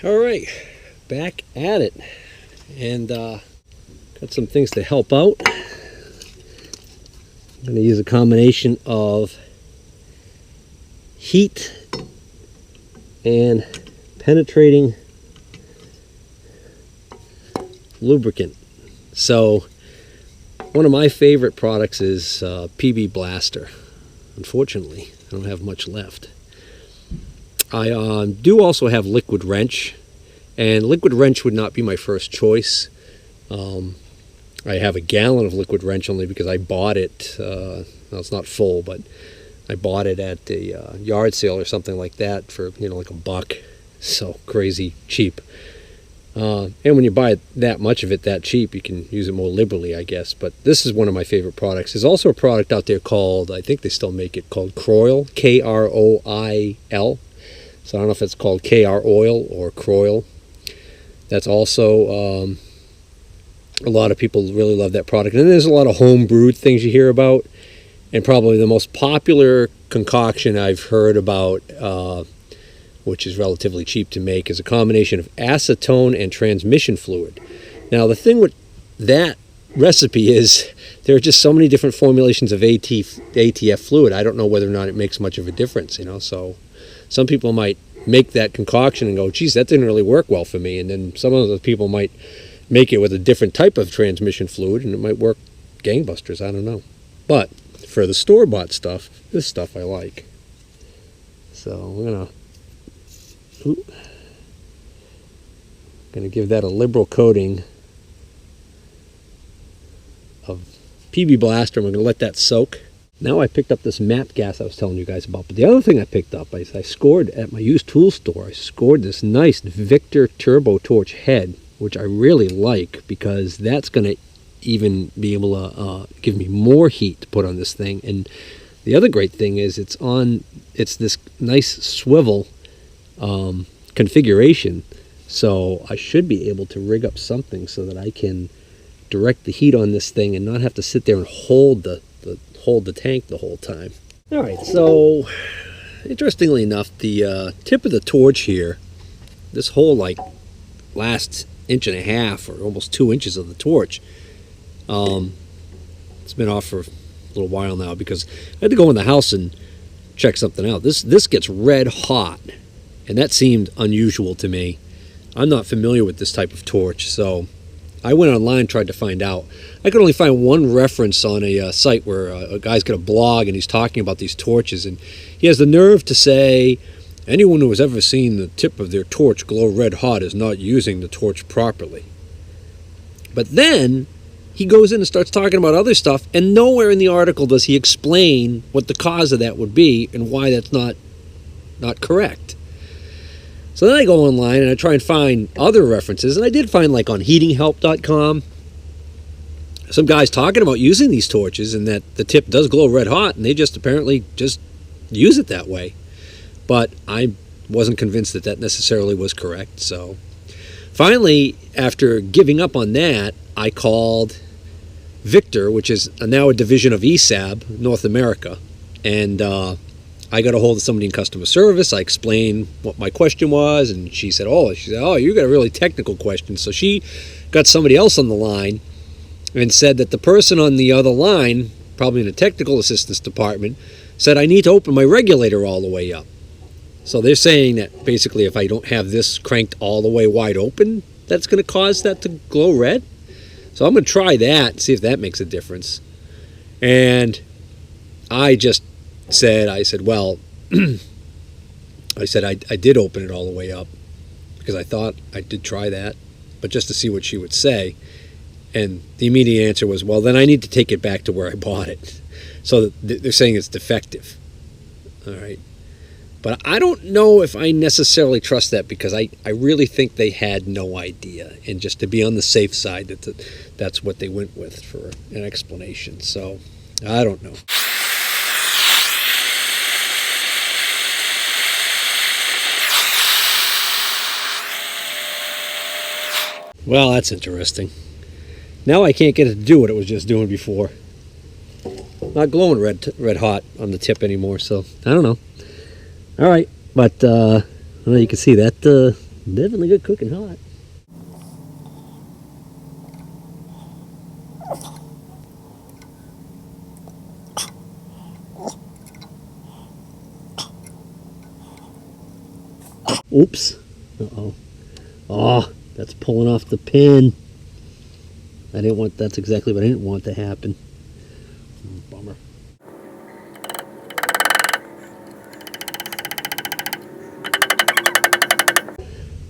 All right, back at it, and got some things to help out. I'm going to use a combination of heat and penetrating lubricant. So one of my favorite products is PB Blaster. Unfortunately, I don't have much left. I do also have Liquid Wrench, and Liquid Wrench would not be my first choice. I have a gallon of Liquid Wrench only because I bought it, well, it's not full, but I bought it at a yard sale or something like that for, like $1. So crazy cheap. And when you buy that much of it that cheap, you can use it more liberally, I guess. But this is one of my favorite products. There's also a product out there called, I think they still make it, called Kroil, K-R-O-I-L. So I don't know if it's called KR Oil or Kroil. That's also, a lot of people really love that product. And then there's a lot of home brewed things you hear about. And probably the most popular concoction I've heard about, which is relatively cheap to make, is a combination of acetone and transmission fluid. Now the thing with that recipe is there are just so many different formulations of ATF fluid. I don't know whether or not it makes much of a difference, so some people might make that concoction and go, geez, that didn't really work well for me. And then some of the people might make it with a different type of transmission fluid and it might work gangbusters. I don't know. But for the store-bought stuff, this stuff I like. So we're gonna give that a liberal coating of PB Blaster. We're gonna let that soak. Now I picked up this MAP gas I was telling you guys about. But the other thing I picked up, I scored at my used tool store. I scored this nice Victor Turbo Torch head, which I really like because that's going to even be able to give me more heat to put on this thing. And the other great thing is it's this nice swivel configuration. So I should be able to rig up something so that I can direct the heat on this thing and not have to sit there and hold the tank the whole time. All right, so interestingly enough, the tip of the torch here, this whole last 1.5 or almost 2 inches of the torch, it's been off for a little while now because I had to go in the house and check something out. This gets red hot, and that seemed unusual to me. I'm not familiar with this type of torch, so I went online and tried to find out. I could only find one reference on a site where a guy's got a blog and he's talking about these torches, and he has the nerve to say anyone who has ever seen the tip of their torch glow red hot is not using the torch properly. But then he goes in and starts talking about other stuff, and nowhere in the article does he explain what the cause of that would be and why that's not correct. So then I go online and I try and find other references, and I did find on heatinghelp.com some guys talking about using these torches and that the tip does glow red hot, and they just apparently just use it that way. But I wasn't convinced that necessarily was correct. So finally, after giving up on that, I called Victor, which is now a division of ESAB, North America, and I got a hold of somebody in customer service. I explained what my question was, and she said, oh, you got a really technical question. So she got somebody else on the line and said that the person on the other line, probably in the technical assistance department, said I need to open my regulator all the way up. So they're saying that basically if I don't have this cranked all the way wide open, that's going to cause that to glow red. So I'm going to try that and see if that makes a difference. And I said, well, I did open it all the way up because I thought I did try that, but just to see what she would say. And the immediate answer was, well, then I need to take it back to where I bought it. So they're saying it's defective. All right. But I don't know if I necessarily trust that because I really think they had no idea. And just to be on the safe side, that's what they went with for an explanation. So I don't know. Well, that's interesting. Now I can't get it to do what it was just doing before. Not glowing red hot on the tip anymore, so I don't know. All right, but you can see that Definitely good cooking hot. Oops. Uh-oh. Oh, that's pulling off the pin. That's exactly what I didn't want to happen. Bummer.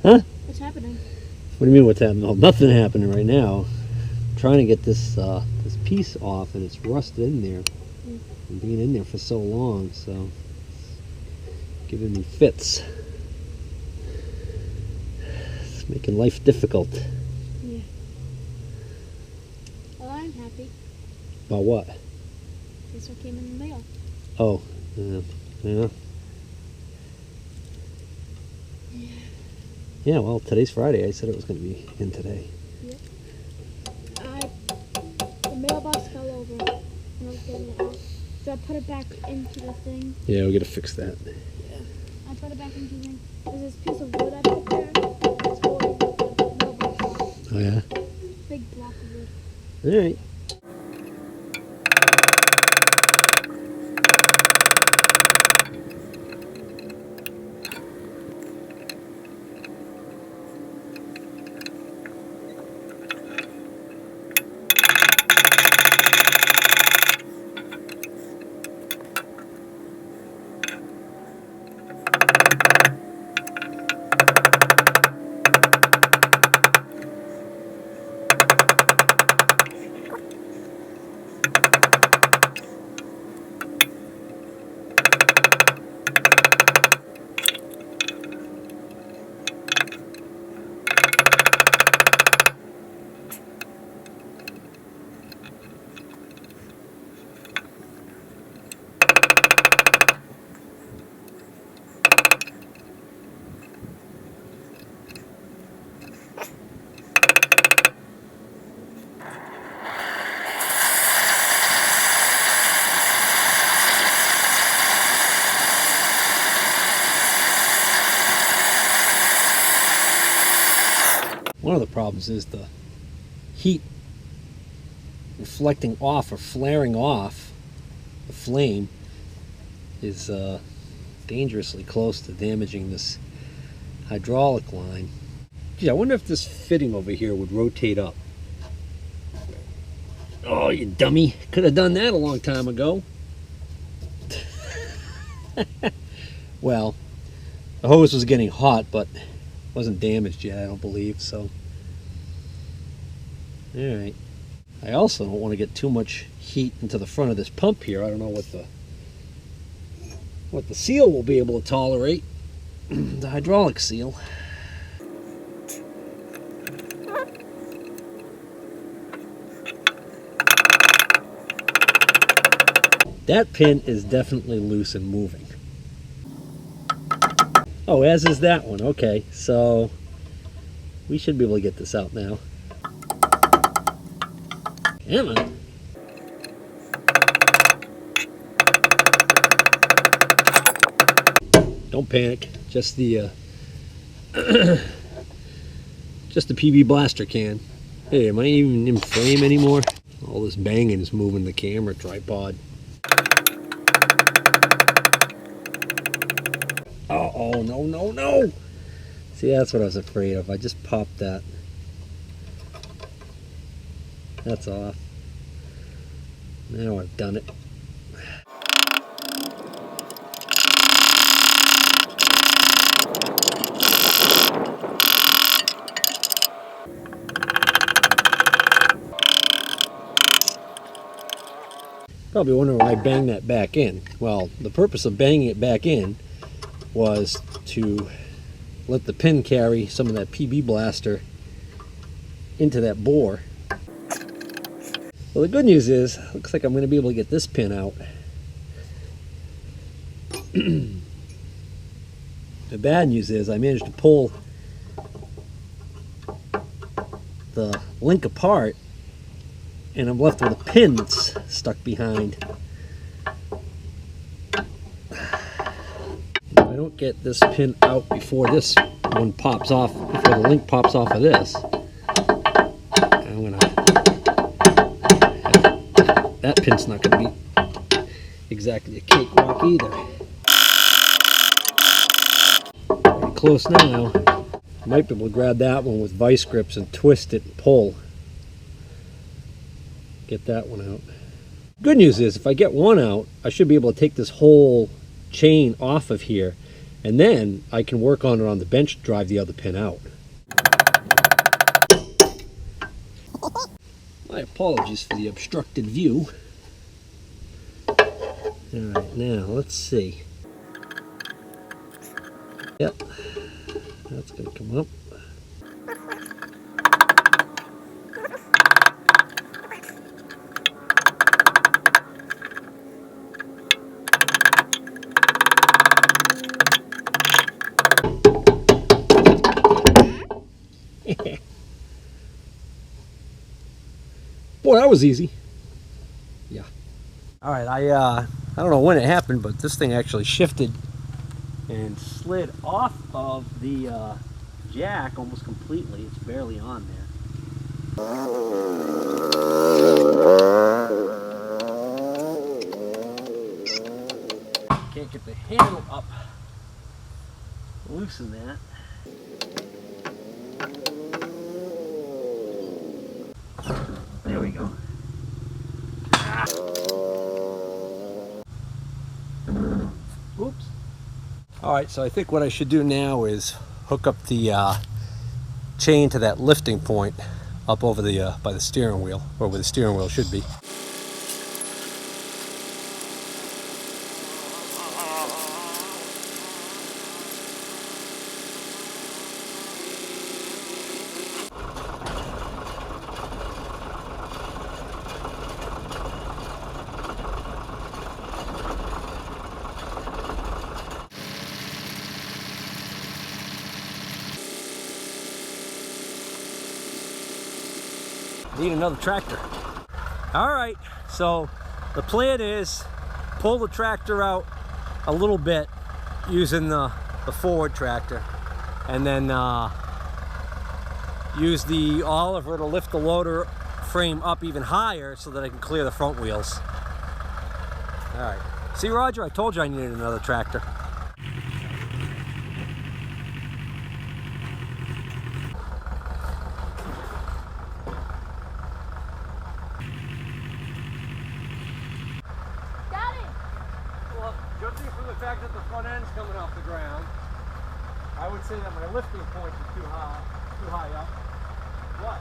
Huh? What's happening? What do you mean what's happening? Oh, nothing happening right now. I'm trying to get this this piece off, and it's rusted in there. And being in there for so long, so it's giving me fits. It's making life difficult. Yeah. Well, I'm happy. About what? This one came in the mail. Oh, yeah. Yeah, well, today's Friday. I said it was going to be in today. Yep. The mailbox fell over when I was getting it out. So I put it back into the thing. Yeah, we got to fix that. Yeah. I put it back into the thing. There's this piece of wood I put there. It's holding the mailbox off. Oh, yeah? Big block of wood. All right. One of the problems is the heat reflecting off or flaring off the flame is dangerously close to damaging this hydraulic line. Gee, I wonder if this fitting over here would rotate up. Oh, you dummy. Could have done that a long time ago. Well, the hose was getting hot, but wasn't damaged yet, I don't believe, so. Alright. I also don't want to get too much heat into the front of this pump here. I don't know what the seal will be able to tolerate. The hydraulic seal. That pin is definitely loose and moving. Oh, as is that one. Okay, so we should be able to get this out now. Come on. Don't panic. Just the just the PB blaster can. Hey, am I even in frame anymore? All this banging is moving the camera tripod. Oh, no, no, no! See, that's what I was afraid of. I just popped that. That's off. Now I've done it. Probably wondering why I banged that back in. Well, the purpose of banging it back in was to let the pin carry some of that PB blaster into that bore. Well, the good news is, looks like I'm going to be able to get this pin out. The bad news is I managed to pull the link apart, and I'm left with a pin that's stuck behind. If I don't get this pin out before this one pops off, before the link pops off of this, I'm gonna, that pin's not gonna be exactly a cakewalk either. Pretty close now. Might be able to grab that one with vice grips and twist it and pull. Get that one out. Good news is, if I get one out, I should be able to take this whole chain off of here, and then I can work on it on the bench to drive the other pin out. My apologies for the obstructed view. Alright, now let's see. Yep, that's going to come up. Boy, that was easy. Yeah. All right, I don't know when it happened, but this thing actually shifted and slid off of the jack almost completely. It's barely on there. Can't get the handle up. Loosen that. There we go. Oops. All right, so I think what I should do now is hook up the chain to that lifting point up over the by the steering wheel, or where the steering wheel should be. Need another tractor. All right, so the plan is pull the tractor out a little bit using the forward tractor, and then use the Oliver to lift the loader frame up even higher so that I can clear the front wheels. All right, see, Roger, I told you I needed another tractor. Judging from the fact that the front end's coming off the ground, I would say that my lifting point is too high up. What?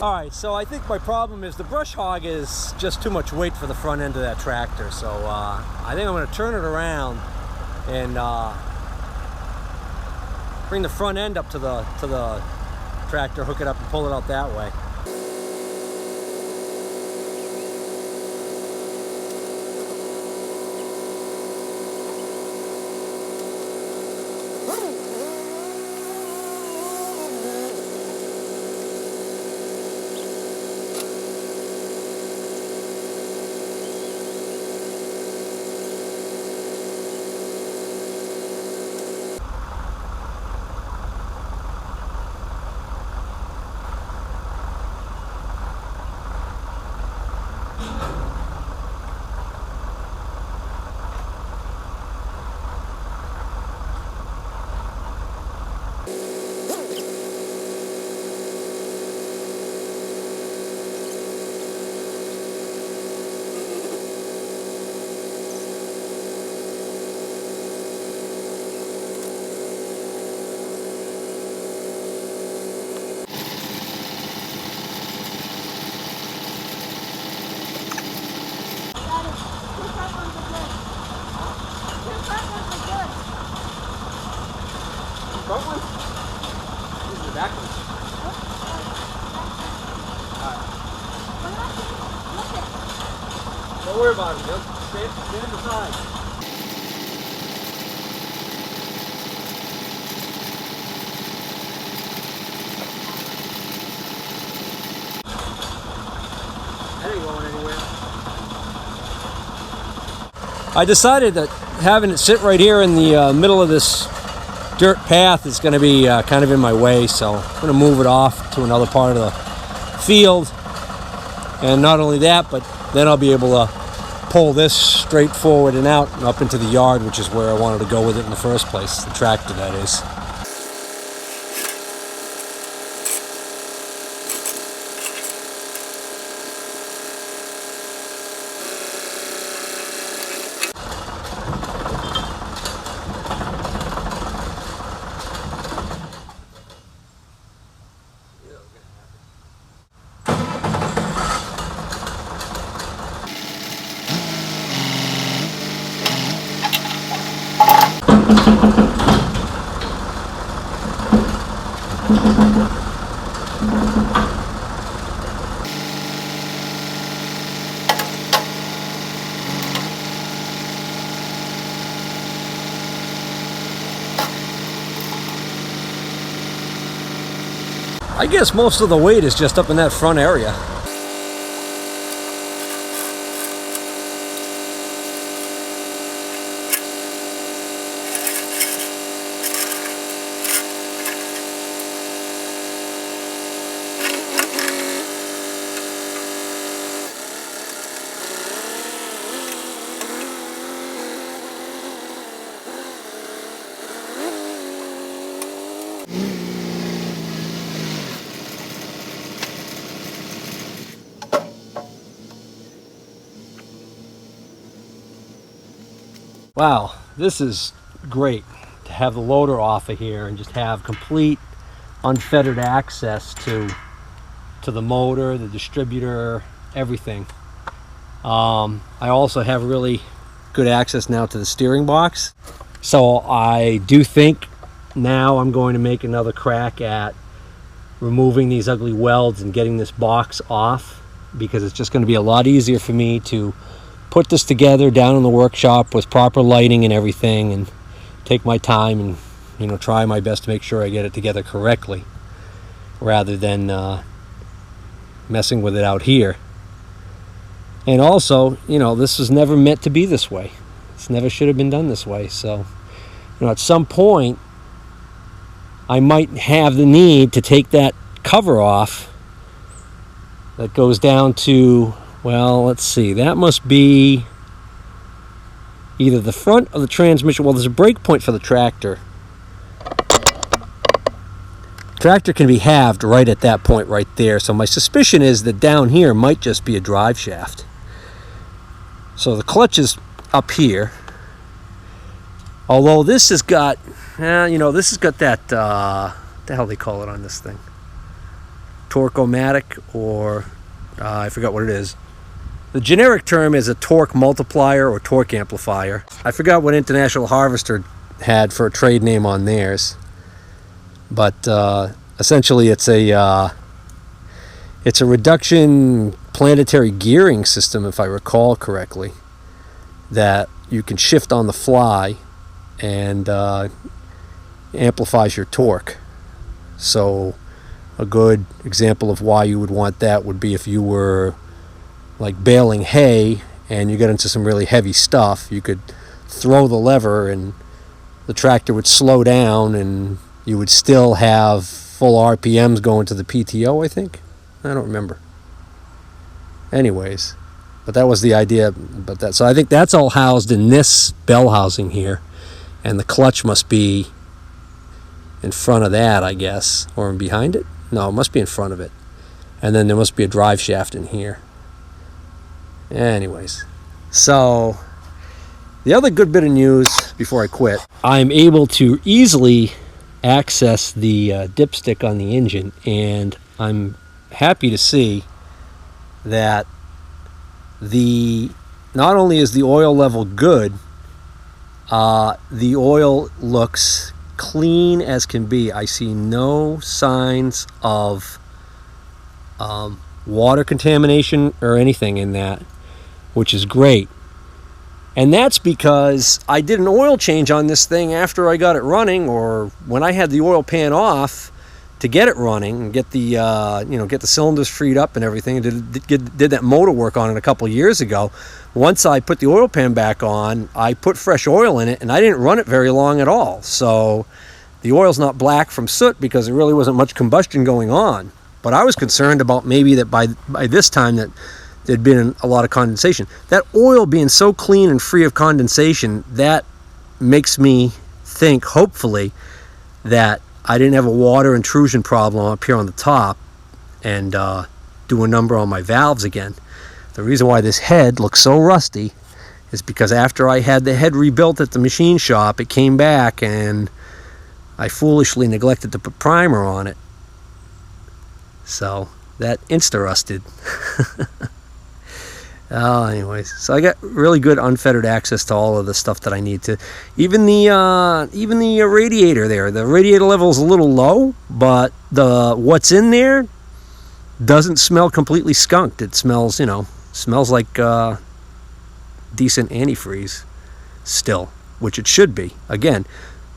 All right, so I think my problem is the brush hog is just too much weight for the front end of that tractor. So I think I'm going to turn it around and bring the front end up to the tractor, hook it up and pull it out that way. Front one? These are the back ones. Alright. Don't worry about it. Just stand aside. That ain't going anywhere. I decided that having it sit right here in the middle of this dirt path is going to be kind of in my way, so I'm going to move it off to another part of the field. And not only that, but then I'll be able to pull this straight forward and out and up into the yard, which is where I wanted to go with it in the first place, the tractor that is. I guess most of the weight is just up in that front area. Wow, this is great to have the loader off of here and just have complete unfettered access to the motor, the distributor, everything. I also have really good access now to the steering box. So I do think now I'm going to make another crack at removing these ugly welds and getting this box off, because it's just going to be a lot easier for me to put this together down in the workshop with proper lighting and everything, and take my time and, you know, try my best to make sure I get it together correctly, rather than messing with it out here. And also, you know, this was never meant to be this way. This never should have been done this way. So, you know, at some point I might have the need to take that cover off that goes down to, well, let's see, that must be either the front of the transmission. Well, there's a brake point for the tractor. Tractor can be halved right at that point right there. So my suspicion is that down here might just be a drive shaft. So the clutch is up here. Although this has got, you know, this has got that, what the hell they call it on this thing? Torque-o-matic, or I forgot what it is. The generic term is a torque multiplier or torque amplifier. I forgot what International Harvester had for a trade name on theirs. But essentially it's a reduction planetary gearing system, if I recall correctly, that you can shift on the fly and amplifies your torque. So a good example of why you would want that would be if you were like baling hay and you got into some really heavy stuff. You could throw the lever and the tractor would slow down and you would still have full RPMs going to the PTO, I think. I don't remember. Anyways, but that was the idea. But that, so I think that's all housed in this bell housing here, and the clutch must be in front of that, I guess, or behind it. No, it must be in front of it, and then there must be a drive shaft in here. Anyways, so the other good bit of news before I quit, I'm able to easily access the dipstick on the engine, and I'm happy to see that not only is the oil level good, the oil looks clean as can be. I see no signs of water contamination or anything in that. which is great. And that's because I did an oil change on this thing after I got it running, or when I had the oil pan off to get it running and get the get the cylinders freed up and everything. Did that motor work on it a couple years ago. Once I put the oil pan back on, I put fresh oil in it, and I didn't run it very long at all. So the oil's not black from soot because there really wasn't much combustion going on. But I was concerned about maybe that by this time that there'd been a lot of condensation. That oil being so clean and free of condensation, that makes me think, hopefully, that I didn't have a water intrusion problem up here on the top and do a number on my valves again. The reason why this head looks so rusty is because after I had the head rebuilt at the machine shop, it came back and I foolishly neglected to put primer on it. So that insta-rusted. Anyways, so I got really good unfettered access to all of the stuff that I need to. Even the radiator there. The radiator level is a little low, but what's in there doesn't smell completely skunked. It smells, smells like decent antifreeze still, which it should be. Again,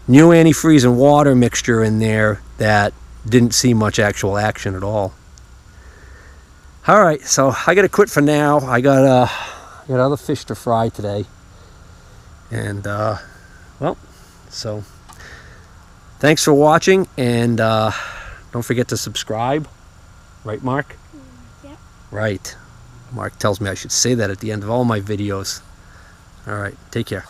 new antifreeze and water mixture in there that didn't see much actual action at all. All right, so I got to quit for now. I got other fish to fry today. And, so thanks for watching, and don't forget to subscribe. Right, Mark? Yep. Right. Mark tells me I should say that at the end of all my videos. All right, take care.